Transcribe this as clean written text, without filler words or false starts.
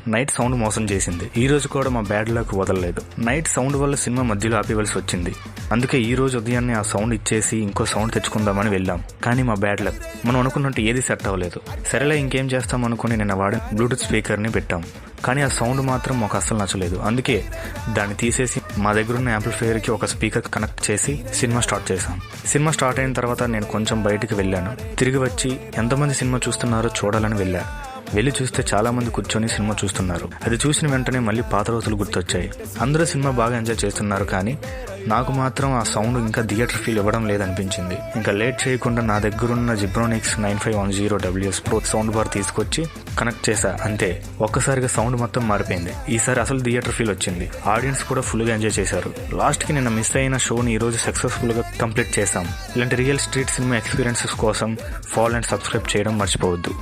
Night sound మోసం చేసింది. ఈ రోజు కూడా మా బ్యాడ్ లక్ వదలలేదు. నైట్ సౌండ్ వల్ల సినిమా మధ్యలో ఆపేవలసి వచ్చింది. అందుకే ఈ రోజు ఉదయాన్నే ఆ సౌండ్ ఇచ్చేసి ఇంకో సౌండ్ తెచ్చుకుందామని వెళ్ళాం. కానీ మా బ్యాడ్ లక్ మనం అనుకున్నట్టు ఏది సెట్ అవ్వలేదు. సరేలే ఇంకేం చేస్తాం అనుకుని నిన్న వాడిన బ్లూటూత్ స్పీకర్ని పెట్టాం. కానీ ఆ సౌండ్ మాత్రం మాకు అస్సలు నచ్చలేదు. అందుకే దాన్ని తీసేసి మా దగ్గర ఉన్న యాంప్లిఫైయర్కి ఒక స్పీకర్ కనెక్ట్ చేసి సినిమా స్టార్ట్ చేశాం. సినిమా స్టార్ట్ అయిన తర్వాత నేను కొంచెం బయటికి వెళ్ళాను. తిరిగి వచ్చి ఎంతమంది సినిమా చూస్తున్నారో చూడాలని వెళ్ళి చూస్తే చాలా మంది కూర్చొని సినిమా చూస్తున్నారు. అది చూసిన వెంటనే మళ్ళీ పాత రోజులు గుర్తొచ్చాయి. అందరూ సినిమా బాగా ఎంజాయ్ చేస్తున్నారు, కానీ నాకు మాత్రం ఆ సౌండ్ ఇంకా థియేటర్ ఫీల్ ఇవ్వడం లేదనిపించింది. ఇంకా లేట్ చేయకుండా నా దగ్గరున్న జిబ్రోనిక్స్ 9510WS Pro సౌండ్ బార్ తీసుకొచ్చి కనెక్ట్ చేశా. అంతే, ఒక్కసారిగా సౌండ్ మొత్తం మారిపోయింది. ఈసారి అసలు థియేటర్ ఫీల్ వచ్చింది. ఆడియన్స్ కూడా ఫుల్గా ఎంజాయ్ చేశారు. లాస్ట్కి నిన్న మిస్ అయిన షోని ఈ రోజు సక్సెస్ఫుల్గా కంప్లీట్ చేశాం. ఇలాంటి రియల్ స్ట్రీట్ సినిమా ఎక్స్పీరియన్సెస్ కోసం ఫాలో అండ్ సబ్స్క్రైబ్ చేయడం మర్చిపోవద్దు.